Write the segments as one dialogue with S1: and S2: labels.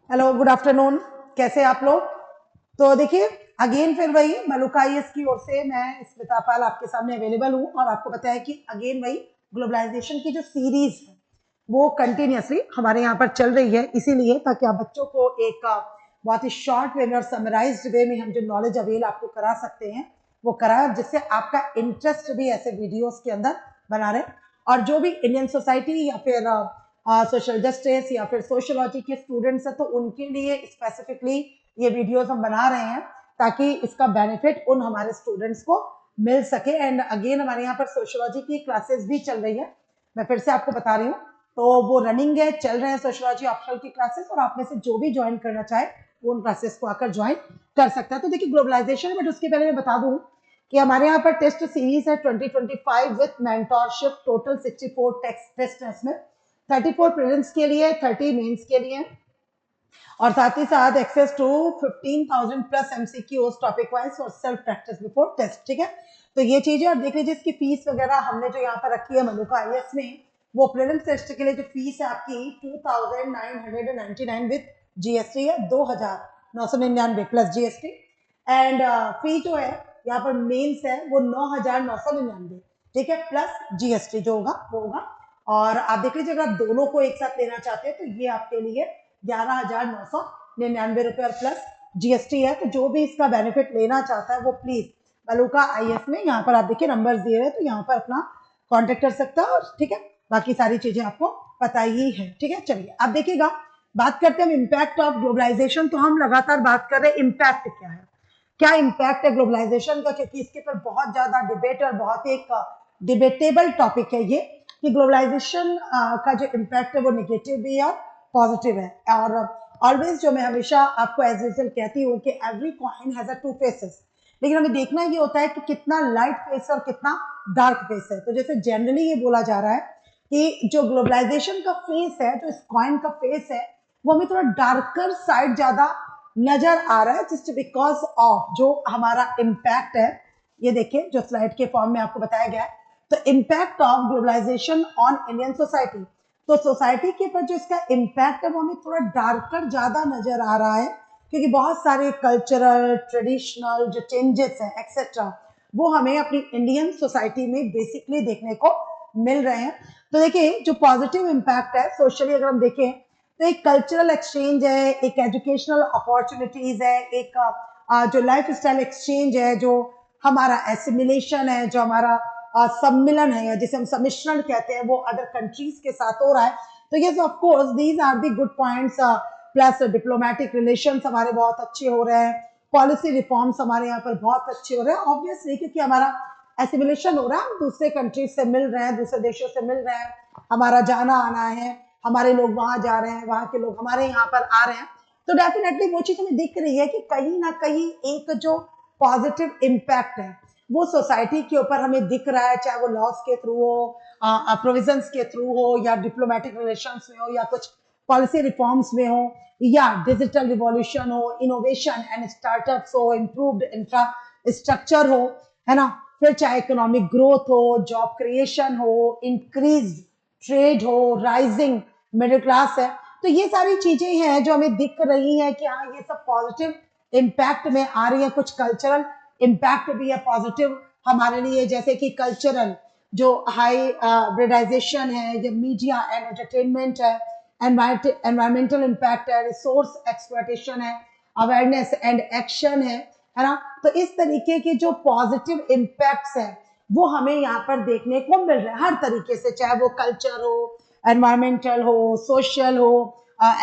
S1: Hello, good afternoon. कैसे आप लोग? तो देखिए, अगेन फिर वही मलुका आईएएस की ओर से मैं स्मिता पाल आपके सामने अवेलेबल हूँ और आपको पता है कि अगेन वही ग्लोबलाइजेशन की जो सीरीज है वो कंटिन्यूसली हमारे यहाँ पर चल रही है, इसीलिए ताकि आप बच्चों को एक बहुत ही शॉर्ट वे में और समराइज्ड वे में हम जो नॉलेज अवेल आपको करा सकते हैं वो कराएं, जिससे आपका इंटरेस्ट भी ऐसे वीडियोस के अंदर बना रहे। और जो भी इंडियन सोसाइटी या फिर सोशल जस्टिस या फिर सोशियोलॉजी के स्टूडेंट्स हैं तो उनके लिए स्पेसिफिकली ये वीडियोस हम बना रहे हैं ताकि इसका बेनिफिट उन हमारे स्टूडेंट्स को मिल सके। एंड अगेन हमारे यहाँ पर सोशियोलॉजी की क्लासेस भी चल रही है, मैं फिर से आपको बता रही हूँ। तो वो रनिंग है, चल रहे हैं सोशियोलॉजी ऑप्शनल की क्लासेस, और आप में से जो भी ज्वाइन करना चाहे वो उन क्लासेस को आकर ज्वाइन कर सकता है। तो देखिए ग्लोबलाइजेशन, बट उसके पहले मैं बता दूं कि हमारे यहाँ पर टेस्ट सीरीज है 2025 विथ मेंटोरशिप, टोटल 64 टेस्ट है इसमें, 34 प्रीलिम्स के लिए, 30 मेंस के लिए, और साथ ही साथ access to 15,000 plus MCQs topic wise for self practice before test. ठीक है, तो ये चीजें। और देख लीजिए इसकी फीस वगैरह हमने जो यहाँ पर रखी है मलुका आईएएस में, वो प्रीलिम्स टेस्ट के लिए जो फीस है आपकी 2,999 विद जीएसटी है, 2,999 प्लस जीएसटी। एंड फी जो है यहाँ पर मेंस है वो 9,999, ठीक है, प्लस जीएसटी जो होगा वो होगा। और आप देख लीजिए अगर आप दोनों को एक साथ लेना चाहते हैं तो ये आपके लिए 11,999 रुपए और प्लस जीएसटी है। तो जो भी इसका बेनिफिट लेना चाहता है वो प्लीज मलुका आईएएस में, यहाँ पर आप देखिए नंबर दिए हुए, तो यहाँ पर अपना कांटेक्ट कर सकता है। और ठीक है, बाकी सारी चीजें आपको पता ही है। ठीक है, चलिए आप देखिएगा, बात करते हैं हम इम्पैक्ट ऑफ ग्लोबलाइजेशन। तो हम लगातार बात कर रहे हैं इम्पैक्ट क्या है, क्या इम्पैक्ट है ग्लोबलाइजेशन का, क्योंकि इसके ऊपर बहुत ज्यादा डिबेट और बहुत एक डिबेटेबल टॉपिक है ये, कि ग्लोबलाइजेशन का जो इम्पैक्ट है वो नेगेटिव भी है और पॉजिटिव है। और ऑलवेज जो मैं हमेशा आपको एज यूजुअल कहती हूँ कि every coin has a two faces, लेकिन हमें देखना ये होता है कि कितना लाइट फेस है और कितना डार्क फेस है। तो जैसे जनरली ये बोला जा रहा है कि जो ग्लोबलाइजेशन का फेस है, जो इस कॉइन का फेस है, वो हमें थोड़ा डार्कर साइड ज्यादा नजर आ रहा है, जस्ट बिकॉज ऑफ जो हमारा इम्पैक्ट है। ये देखिए जो स्लाइड के फॉर्म में आपको बताया गया है, तो impact of globalisation on Indian society. तो सोसाइटी के ऊपर जो इसका इम्पैक्ट है वो हमें थोड़ा डार्कर ज्यादा नजर आ रहा है, क्योंकि बहुत सारे कल्चरल ट्रेडिशनल जो चेंजेस हैं एक्सेट्रा वो हमें अपनी इंडियन सोसाइटी में बेसिकली देखने को मिल रहे हैं। तो देखिए जो पॉजिटिव इम्पैक्ट है सोशली अगर हम देखें तो एक कल्चरल एक्सचेंज है, एक एजुकेशनल अपॉर्चुनिटीज है, एक जो लाइफ स्टाइल एक्सचेंज है, जो हमारा एसिमिलेशन है, जो हमारा सम्मिलन है, जिसे हम सम्मिश्रण कहते हैं, वो अदर कंट्रीज के साथ हो रहा है। तो yes of course these are the good points. Plus diplomatic relations हमारे बहुत अच्छे हो रहे हैं, पॉलिसी रिफॉर्म्स हमारे यहाँ पर बहुत अच्छे हो रहे हैं, ऑब्वियसली क्योंकि हमारा एसिमिलेशन हो रहा है, हम दूसरे कंट्रीज से मिल रहे हैं, दूसरे देशों से मिल रहे हैं, हमारा जाना आना है, हमारे लोग वहां जा रहे हैं, वहां के लोग हमारे यहाँ पर आ रहे हैं। तो डेफिनेटली वो चीज हमें दिख रही है कि कहीं ना कहीं एक जो पॉजिटिव इम्पैक्ट है वो सोसाइटी के ऊपर हमें दिख रहा है, चाहे वो लॉस के थ्रू हो, प्रोविजंस के थ्रू हो, या डिप्लोमेटिक रिलेशंस में हो, या कुछ पॉलिसी रिफॉर्म्स में हो, या डिजिटल रिवॉल्यूशन हो, इनोवेशन एंड स्टार्टअप्स हो, इम्प्रूव्ड इंफ्रास्ट्रक्चर हो, है ना, फिर चाहे इकोनॉमिक ग्रोथ हो, जॉब क्रिएशन हो, इंक्रीज ट्रेड हो, राइजिंग मिडिल क्लास है। तो ये सारी चीजें हैं जो हमें दिख रही हैं कि हाँ ये सब पॉजिटिव इम्पैक्ट में आ रही है। कुछ कल्चरल इम्पैक्ट भी है पॉजिटिव हमारे लिए, जैसे कि कल्चरल जो हाई ब्रिडाइजेशन है, ये मीडिया एंड एंटरटेनमेंट है, एनवायरमेंटल इम्पैक्ट है, रिसोर्स एक्सप्लॉयटेशन है, अवेयरनेस एंड एक्शन है ना। तो इस तरीके के जो पॉजिटिव इम्पैक्ट्स है वो हमें यहाँ पर देखने को मिल रहा है हर तरीके से, चाहे वो कल्चर हो, एनवायरमेंटल हो, सोशल हो,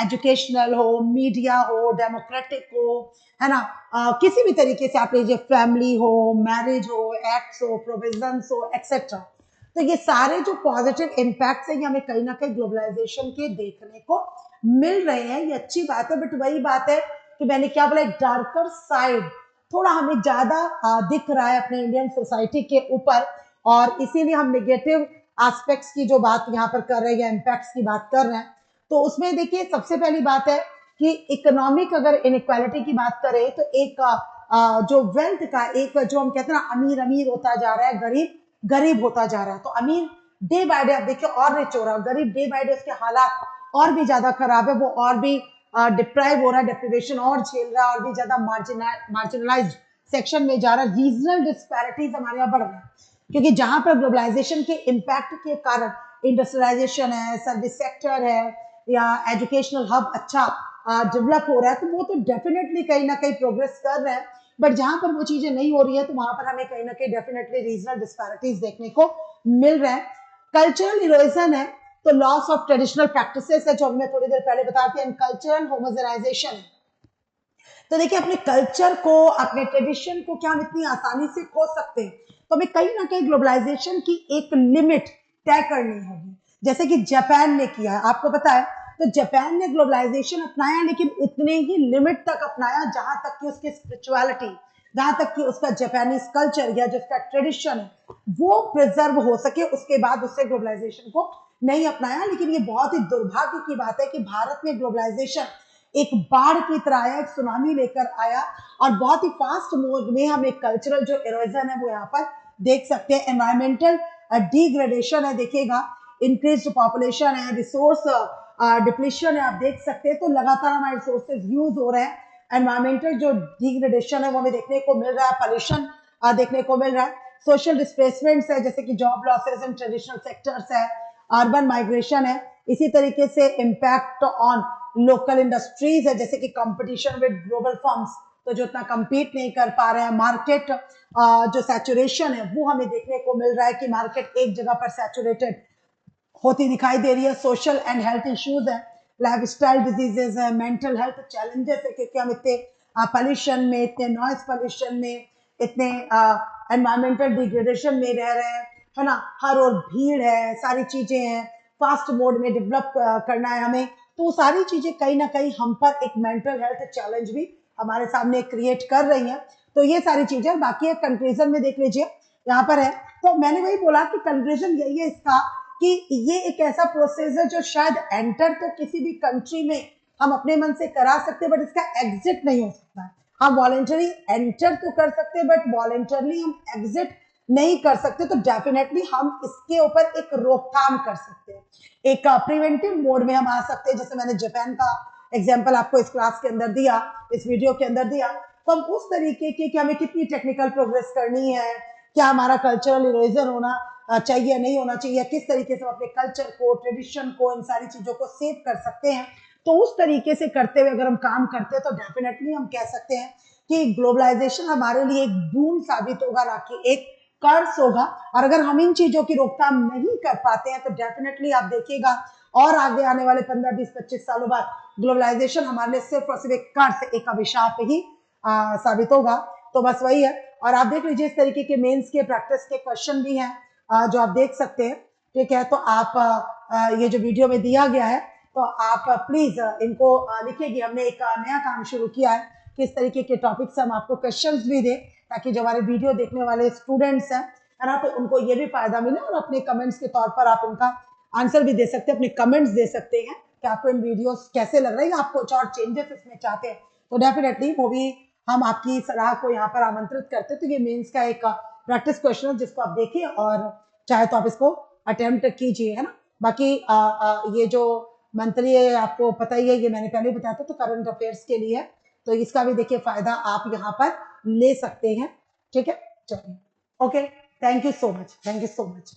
S1: एजुकेशनल हो, मीडिया हो, डेमोक्रेटिक हो, है ना, किसी भी तरीके से आप लीजिए, फैमिली हो, मैरिज हो, एक्ट्स हो, प्रोविजंस हो, एक्सेट्रा। तो ये सारे जो पॉजिटिव इम्पैक्ट्स हैं ये हमें कहीं ना कहीं ग्लोबलाइजेशन के देखने को मिल रहे हैं। ये अच्छी बात है, बट वही बात है कि मैंने क्या बोला, एक डार्कर साइड थोड़ा हमें ज्यादा दिख रहा है अपने इंडियन सोसाइटी के ऊपर, और इसीलिए हम नेगेटिव एस्पेक्ट्स की जो बात यहाँ पर कर रहे हैं, इम्पैक्ट्स की बात कर रहे हैं। तो उसमें देखिए सबसे पहली बात है कि इकोनॉमिक अगर इनइक्वालिटी की बात करें तो एक जो वेल्थ का एक जो हम कहते हैं ना, अमीर अमीर होता जा रहा है, गरीब गरीब होता जा रहा है। तो अमीर डे बाय डे आप देखिए और रिच हो रहा है, गरीब डे बाय डे उसके हालात और भी ज्यादा खराब है, वो और भी डिप्राइव हो रहा है, डिप्रिवेशन और झेल रहा है और भी ज्यादा मार्जिनलाइज्ड सेक्शन में जा रहा है। रीजनल डिस्पैरिटीज हमारे यहाँ बढ़ रहे हैं क्योंकि जहां पर ग्लोबलाइजेशन के इम्पैक्ट के कारण इंडस्ट्रियलाइजेशन है, सर्विस सेक्टर है या एजुकेशनल हब अच्छा डेवलप हो रहा है, तो वो तो डेफिनेटली कहीं ना कहीं प्रोग्रेस कर रहे हैं। बट जहां पर वो चीजें नहीं हो रही है तो वहां पर हमें कहीं ना कहीं डेफिनेटली रीजनल डिस्पैरिटीज देखने को मिल रहा है। कल्चरल इरोजन है तो लॉस ऑफ ट्रेडिशनल प्रैक्टिसेस है जो हमने थोड़ी देर पहले बताया था, एंड कल्चरल होमोजेनाइजेशन है। तो देखिए अपने कल्चर को, अपने ट्रेडिशन को क्या हम इतनी आसानी से खो सकते हैं, तो हमें कहीं ना कहीं ग्लोबलाइजेशन की एक लिमिट तय करनी होगी, जैसे कि जापान ने किया है। आपको पता है तो जापान ने ग्लोबलाइजेशन अपनाया लेकिन उतने ही लिमिट तक अपनाया जहां तक कि उसकी स्पिरिचुअलिटी, जहां तक कि उसका जापानीज कल्चर या जिसका ट्रेडिशन है वो प्रिजर्व हो सके, उसके बाद उससे ग्लोबलाइजेशन को नहीं अपनाया। लेकिन ये बहुत ही दुर्भाग्य की बात है कि भारत में ग्लोबलाइजेशन एक बाढ़ की तरह आया, एक सुनामी लेकर आया और बहुत ही फास्ट मोड में हम एक कल्चरल जो इरोजन है वो यहाँ पर देख सकते हैं। एनवायरमेंटल डिग्रेडेशन है, देखिएगा इंक्रीज पॉपुलेशन है, रिसोर्स डिप्लीशन है, आप देख सकते हैं। तो लगातार हमारे रिसोर्सेज यूज हो रहे हैं। एनवायरमेंटल जो डिग्रेडेशन है वो हमें देखने को मिल रहा है, पॉल्यूशन देखने को मिल रहा है, सोशल डिस्प्लेसमेंट्स है जैसे कि job losses in traditional sectors है, अर्बन माइग्रेशन है, इसी तरीके से इम्पैक्ट ऑन लोकल इंडस्ट्रीज है जैसे कि कंपटीशन विद ग्लोबल फर्म्स, तो जो इतना compete नहीं कर पा रहे हैं। मार्केट जो सैचुरेशन है वो हमें देखने को मिल रहा है कि मार्केट एक जगह पर सैचुरेटेड होती दिखाई दे रही है। सोशल एंड हेल्थ इश्यूज है, लाइफस्टाइल डिजीजेस है, मेंटल हेल्थ चैलेंजेस है क्योंकि हम इतने पॉल्यूशन में, इतने नॉइज पॉल्यूशन में, इतने एनवायरमेंटल डिग्रेडेशन में रह रहे हैं, है ना। हर और भीड़ है, सारी चीजें हैं, फास्ट मोड में डेवलप करना है हमें, तो सारी चीजें कहीं ना कहीं हम पर एक मेंटल हेल्थ चैलेंज भी हमारे सामने क्रिएट कर रही हैं। तो ये सारी चीजें, बाकी एक कंक्लूजन में देख लीजिए यहाँ पर है। तो मैंने वही बोला कि कंक्लूजन यही है इसका कि ये एक ऐसा प्रोसेस है जो शायद एंटर तो किसी भी कंट्री में हम अपने मन से करा सकते हैं बट इसका एग्जिट नहीं हो सकता। हम वॉलेंटरी एंटर तो कर सकते हैं बट वॉलेंटरली हम एग्जिट नहीं कर सकते। तो डेफिनेटली हम इसके ऊपर एक रोकथाम कर सकते हैं, एक प्रिवेंटिव मोड में हम आ सकते हैं। जैसे मैंने जापान का एग्जांपल आपको इस क्लास के अंदर दिया, इस वीडियो के अंदर दिया, तो हम उस तरीके के कि हमें कितनी टेक्निकल प्रोग्रेस करनी है, क्या हमारा कल्चरल इरोजन होना चाहिए नहीं होना चाहिए, किस तरीके से हम अपने कल्चर को, ट्रेडिशन को, इन सारी चीजों को सेव कर सकते हैं। तो उस तरीके से करते हुए अगर हम काम करते हैं तो डेफिनेटली हम कह सकते हैं कि ग्लोबलाइजेशन हमारे लिए एक बूम साबित होगा, ना कि एक कर्ज होगा। और अगर हम इन चीजों की रोकथाम नहीं कर पाते हैं तो डेफिनेटली आप देखिएगा और आगे आने वाले 15, 20, 25 सालों बाद ग्लोबलाइजेशन हमारे लिए सिर्फ और सिर्फ एक कर्ज, एक अभिशाप ही साबित होगा। तो बस वही है। और आप देख लीजिए इस तरीके के मेंस के प्रैक्टिस के क्वेश्चन भी हैं जो आप देख सकते हैं, ठीक है। तो आप ये जो वीडियो में दिया गया है तो आप प्लीज इनको लिखिएगी। हमने एक नया काम शुरू किया है कि इस तरीके के टॉपिक्स हम आपको क्वेश्चंस भी दें ताकि जो हमारे वीडियो देखने वाले स्टूडेंट्स हैं, है ना, तो उनको ये भी फायदा मिले और अपने कमेंट्स के तौर पर आप इनका आंसर भी दे सकते हैं, अपने कमेंट्स दे सकते हैं कि आपको इन वीडियोस कैसे लग रहे हैं, आप कुछ और चेंजेस इसमें चाहते हैं तो डेफिनेटली वो भी हम आपकी सलाह को यहाँ पर आमंत्रित करते हैं। तो ये मेंस का एक प्रैक्टिस क्वेश्चन है जिसको आप देखिए और चाहे तो आप इसको अटेम्प्ट कीजिए, है ना। बाकी ये जो मंथली है आपको पता ही है, ये मैंने पहले बताया था, तो करंट अफेयर्स के लिए है, तो इसका भी देखिए फायदा आप यहाँ पर ले सकते हैं, ठीक है। चलिए, okay, thank you so much, thank you so much.